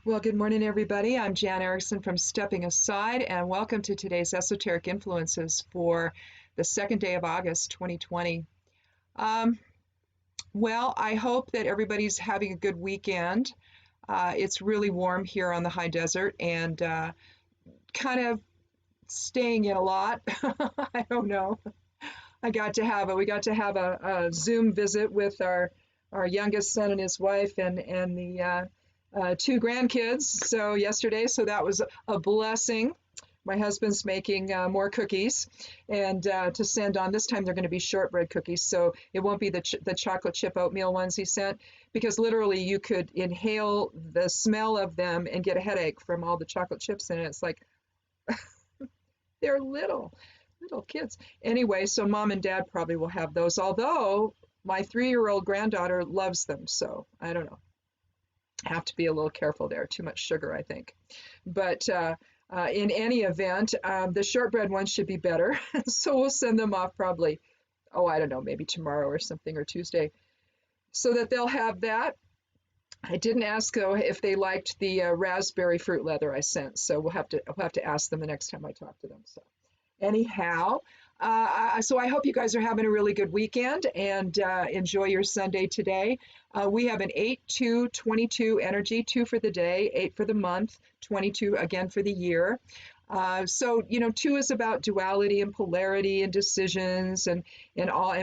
Well, good morning, everybody. I'm Jan Erickson from Stepping Aside, and welcome to today's Esoteric Influences for the second day of August 2020. Um, well, I hope that everybody's having a good weekend. It's really warm here on the high desert and kind of staying in a lot. I don't know. We got to have a Zoom visit with our youngest son and his wife and the two grandkids. So yesterday, so that was a blessing. My husband's making more cookies and to send on. This time they're going to be shortbread cookies, so it won't be the chocolate chip oatmeal ones he sent, because literally you could inhale the smell of them and get a headache from all the chocolate chips in it. It's like they're little kids. Anyway, so mom and dad probably will have those, although my 3-year-old granddaughter loves them, so I don't know. Have to be a little careful there. Too much sugar, I think. But in any event, the shortbread ones should be better. So we'll send them off probably, oh, I don't know, maybe tomorrow or something, or Tuesday, so that they'll have that. I didn't ask though if they liked the raspberry fruit leather I sent, so I'll have to ask them the next time I talk to them. So anyhow, so I hope you guys are having a really good weekend and enjoy your Sunday today. We have an 8-2-22 energy, 2 for the day, 8 for the month, 22 again for the year. So, 2 is about duality and polarity and decisions and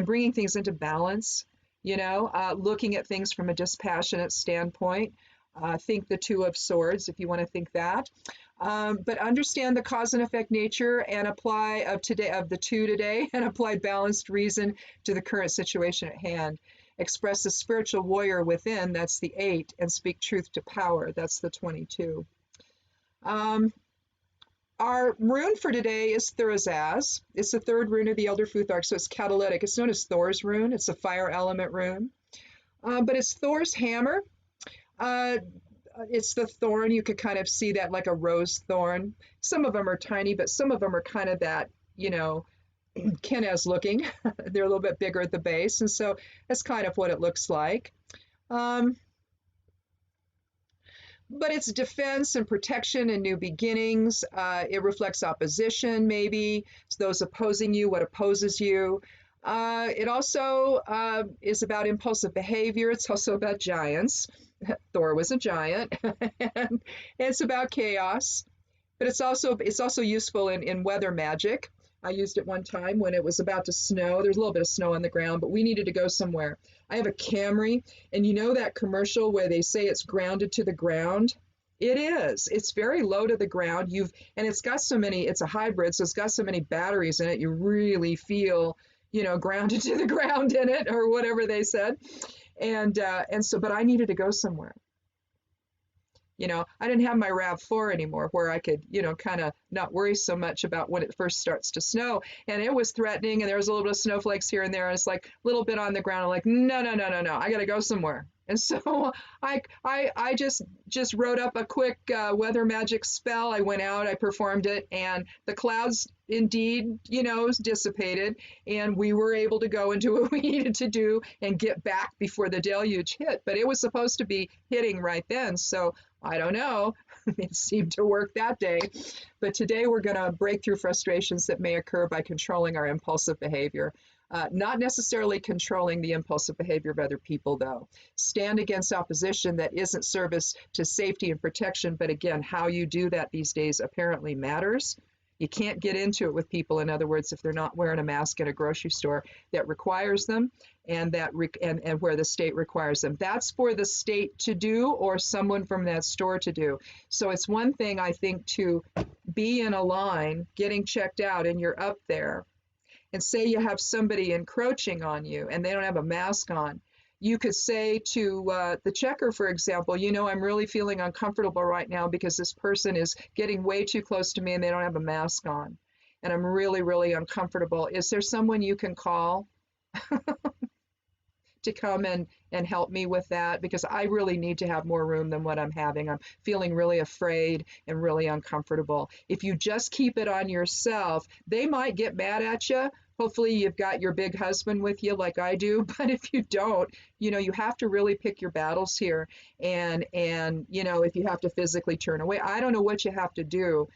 bringing things into balance, looking at things from a dispassionate standpoint. Think the 2 of swords if you want to think that. But understand the cause and effect nature and apply of the 2 today and apply balanced reason to the current situation at hand. Express the spiritual warrior within, that's the 8, and speak truth to power, that's the 22. Our rune for today is Thurzaz. It's the 3rd rune of the Elder Futhark, so it's catalytic. It's known as Thor's rune. It's a fire element rune. But it's Thor's hammer. It's the thorn. You could kind of see that like a rose thorn. Some of them are tiny, but some of them are kind of that, Kenaz looking. They're a little bit bigger at the base. And so that's kind of what it looks like. But it's defense and protection and new beginnings. It reflects opposition, maybe. It's those opposing you, what opposes you. It also is about impulsive behavior. It's also about giants. Thor was a giant. And it's about chaos. But it's also useful in weather magic. I used it one time when it was about to snow. There's a little bit of snow on the ground, but we needed to go somewhere. I have a Camry, and you know that commercial where they say it's grounded to the ground? It is. It's very low to the ground. And it's got so many, it's a hybrid, so it's got so many batteries in it, you really feel, grounded to the ground in it, or whatever they said. And so, but I needed to go somewhere. I didn't have my RAV4 anymore where I could, kind of not worry so much about when it first starts to snow. And it was threatening, and there was a little bit of snowflakes here and there. And it's like a little bit on the ground. I'm like, no. I got to go somewhere. And so I just wrote up a quick weather magic spell. I went out, I performed it, and the clouds indeed, dissipated, and we were able to go and do what we needed to do and get back before the deluge hit. But it was supposed to be hitting right then, so I don't know. It seemed to work that day. But today we're going to break through frustrations that may occur by controlling our impulsive behavior. Not necessarily controlling the impulsive behavior of other people, though. Stand against opposition that isn't service to safety and protection, but again, how you do that these days apparently matters. You can't get into it with people, in other words, if they're not wearing a mask in a grocery store that requires them and where the state requires them. That's for the state to do or someone from that store to do. So it's one thing, I think, to be in a line, getting checked out, and you're up there, and say you have somebody encroaching on you and they don't have a mask on. You could say to the checker, for example, I'm really feeling uncomfortable right now because this person is getting way too close to me and they don't have a mask on. And I'm really, really uncomfortable. Is there someone you can call to come and help me with that, because I really need to have more room than what I'm having. I'm feeling really afraid and really uncomfortable. If you just keep it on yourself, they might get mad at you. Hopefully you've got your big husband with you like I do, but if you don't, you have to really pick your battles here. And if you have to physically turn away, I don't know what you have to do,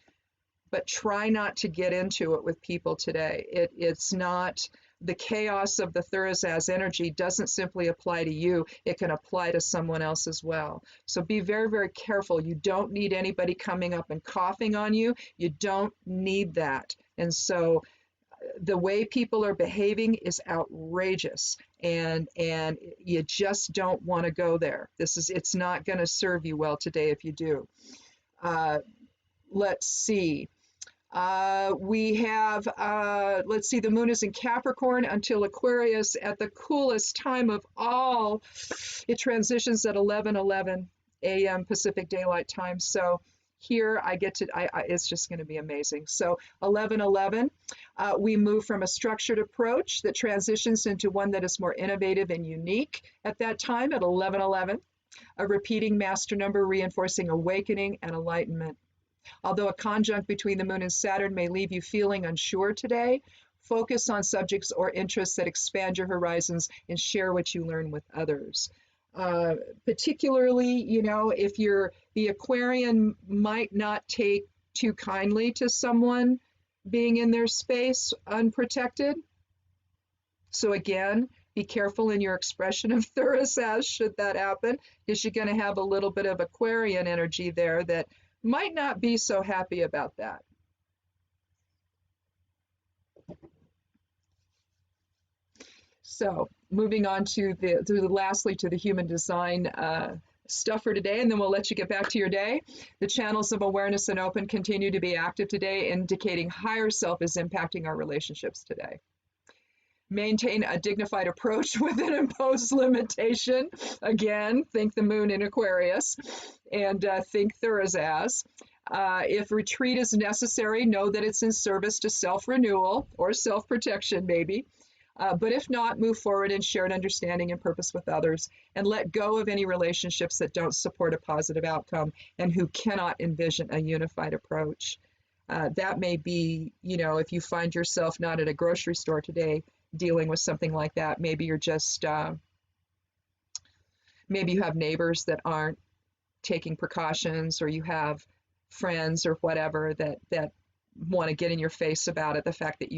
but try not to get into it with people today. It's not, the chaos of the Thurisaz energy doesn't simply apply to you, it can apply to someone else as well. So be very, very careful. You don't need anybody coming up and coughing on you. You don't need that. And so the way people are behaving is outrageous, and you just don't want to go there. It's not going to serve you well today if you do. Let's see. We have, let's see, the moon is in Capricorn until Aquarius at the coolest time of all. It transitions at 11:11 a.m. Pacific Daylight Time. So here I get to, it's just going to be amazing. So 11:11, we move from a structured approach that transitions into one that is more innovative and unique at that time at 11:11, a repeating master number reinforcing awakening and enlightenment. Although a conjunct between the moon and Saturn may leave you feeling unsure today, focus on subjects or interests that expand your horizons and share what you learn with others. Particularly, if the Aquarian might not take too kindly to someone being in their space unprotected. So again, be careful in your expression of Thurisaz should that happen, because you're going to have a little bit of Aquarian energy there that might not be so happy about that. So moving on to lastly to the human design stuff for today, and then we'll let you get back to your day. The channels of awareness and open continue to be active today, indicating higher self is impacting our relationships today. Maintain a dignified approach with an imposed limitation. Again, think the moon in Aquarius, and think Thurisaz. If retreat is necessary, know that it's in service to self-renewal or self-protection, maybe. But if not, move forward in shared understanding and purpose with others, and let go of any relationships that don't support a positive outcome and who cannot envision a unified approach. That may be, if you find yourself not at a grocery store today dealing with something like that, maybe you're just, maybe you have neighbors that aren't taking precautions, or you have friends or whatever that want to get in your face about it, the fact that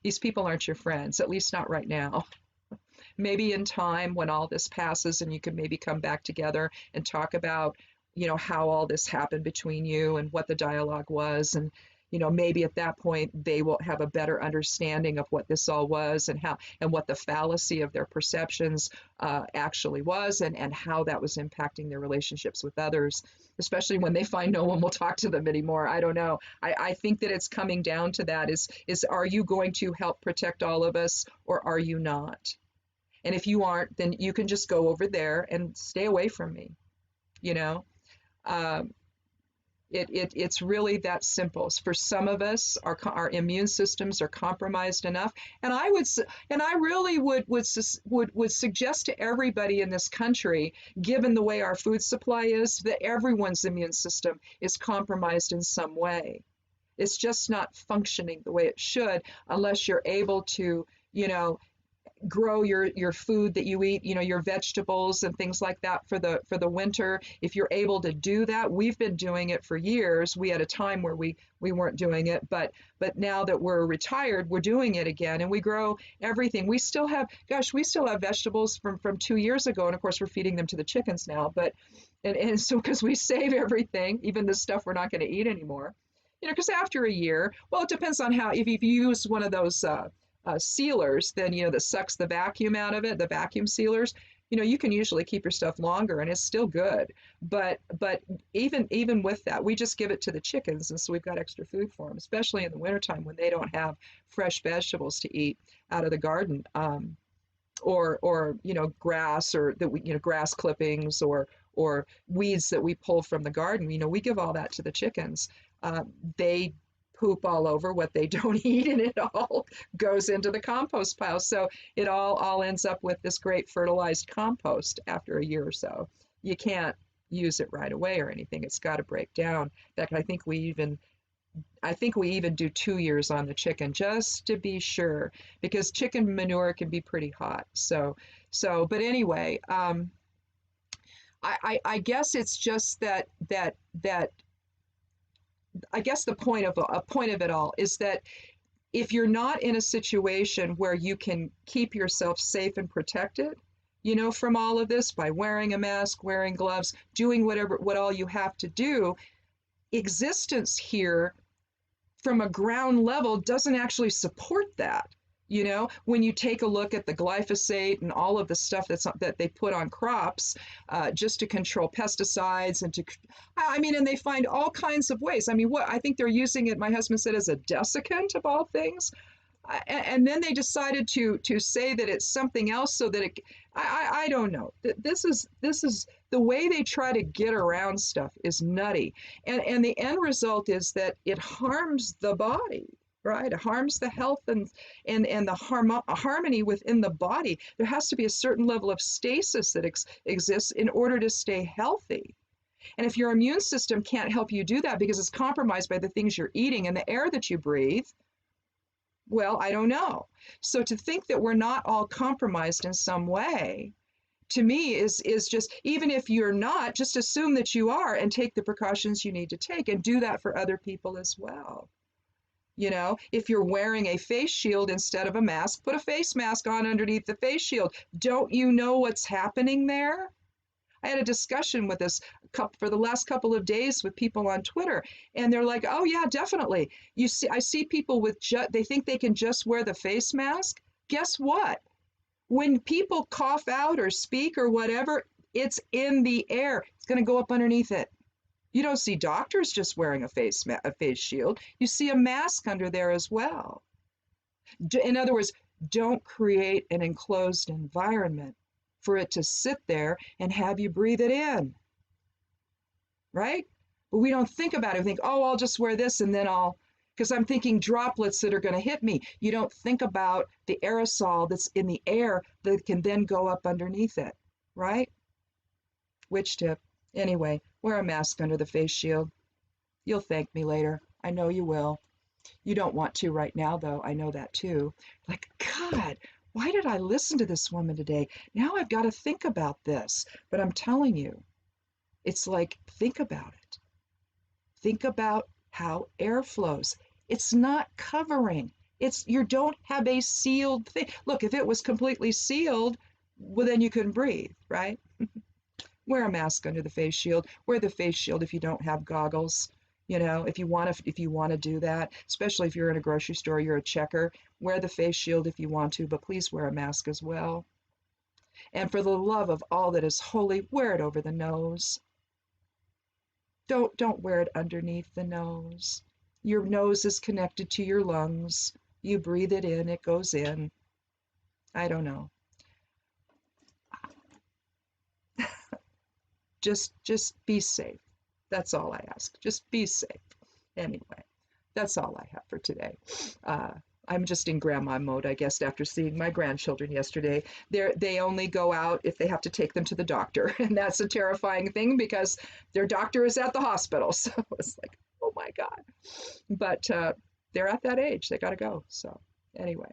these people aren't your friends, at least not right now. Maybe in time when all this passes and you can maybe come back together and talk about, how all this happened between you and what the dialogue was, and maybe at that point they will have a better understanding of what this all was and what the fallacy of their perceptions actually was, and how that was impacting their relationships with others, especially when they find no one will talk to them anymore. I don't know. I think that it's coming down to that is are you going to help protect all of us, or are you not? And if you aren't, then you can just go over there and stay away from me. It's really that simple. For some of us, our immune systems are compromised enough, and I really would suggest to everybody in this country, given the way our food supply is, that everyone's immune system is compromised in some way. It's just not functioning the way it should, unless you're able to, grow your food that you eat, your vegetables and things like that for the winter. If you're able to do that, we've been doing it for years. We had a time where we weren't doing it, but now that we're retired, we're doing it again, and we grow everything. We still have vegetables from 2 years ago, and of course we're feeding them to the chickens now, but and so because we save everything, even the stuff we're not going to eat anymore, because after a year, well, it depends on if you use one of those sealers, then that sucks the vacuum out of it, the vacuum sealers, you can usually keep your stuff longer and it's still good. But even with that, we just give it to the chickens, and so we've got extra food for them, especially in the wintertime when they don't have fresh vegetables to eat out of the garden, or grass, or grass clippings, or weeds that we pull from the garden. We give all that to the chickens. They poop all over what they don't eat, and it all goes into the compost pile. So it all ends up with this great fertilized compost after a year or so. You can't use it right away or anything. It's got to break down. In fact, I think we even do 2 years on the chicken just to be sure, because chicken manure can be pretty hot. But anyway, I guess it's just that I guess the point of it all is that if you're not in a situation where you can keep yourself safe and protected, from all of this by wearing a mask, wearing gloves, doing what all you have to do, existence here from a ground level doesn't actually support that. When you take a look at the glyphosate and all of the stuff that they put on crops just to control pesticides and they find all kinds of ways. What I think they're using it, my husband said, as a desiccant of all things. And then they decided to say that it's something else so that I don't know. This is the way they try to get around stuff is nutty. And the end result is that it harms the body, right? It harms the health and the harmony within the body. There has to be a certain level of stasis that exists in order to stay healthy. And if your immune system can't help you do that because it's compromised by the things you're eating and the air that you breathe, well, I don't know. So to think that we're not all compromised in some way, to me, is just, even if you're not, just assume that you are and take the precautions you need to take, and do that for other people as well. If you're wearing a face shield instead of a mask, put a face mask on underneath the face shield. Don't you know what's happening there? I had a discussion with this for the last couple of days with people on Twitter, and they're like, "Oh yeah, definitely." I see people they think they can just wear the face mask. Guess what? When people cough out or speak or whatever, it's in the air. It's going to go up underneath it. You don't see doctors just wearing a face shield. You see a mask under there as well. In other words, don't create an enclosed environment for it to sit there and have you breathe it in, right? But we don't think about it. We think, oh, I'll just wear this and then because I'm thinking droplets that are going to hit me. You don't think about the aerosol that's in the air that can then go up underneath it, right? Witch tip. Anyway, wear a mask under the face shield. You'll thank me later. I know you will. You don't want to right now, though. I know that too. Like, God, why did I listen to this woman today? Now I've got to think about this. But I'm telling you, it's like, think about it. Think about how air flows. It's not covering. You don't have a sealed thing. Look, if it was completely sealed, well, then you couldn't breathe, right? Wear a mask under the face shield. Wear the face shield if you don't have goggles. If you want to do that, especially if you're in a grocery store, you're a checker, wear the face shield if you want to, but please wear a mask as well. And for the love of all that is holy, wear it over the nose. Don't wear it underneath the nose. Your nose is connected to your lungs. You breathe it in, it goes in. I don't know. Just be safe. That's all I ask. Just be safe. Anyway, that's all I have for today. I'm just in grandma mode, I guess, after seeing my grandchildren yesterday. They only go out if they have to take them to the doctor. And that's a terrifying thing because their doctor is at the hospital. So it's like, oh my God. But they're at that age. They got to go. So anyway,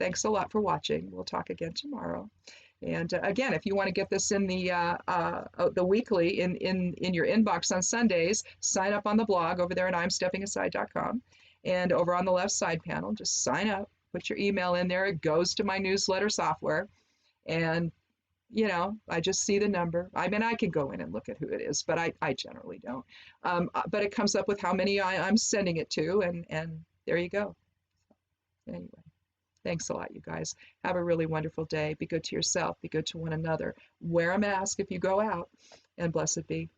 thanks a lot for watching. We'll talk again tomorrow. And again, if you want to get this in the weekly in your inbox on Sundays, sign up on the blog over there at imsteppingaside.com. And over on the left side panel, just sign up, put your email in there. It goes to my newsletter software. And, I just see the number. I can go in and look at who it is, but I generally don't. But it comes up with how many I'm sending it to, and there you go. Anyway. Thanks a lot, you guys. Have a really wonderful day. Be good to yourself. Be good to one another. Wear a mask if you go out, and blessed be.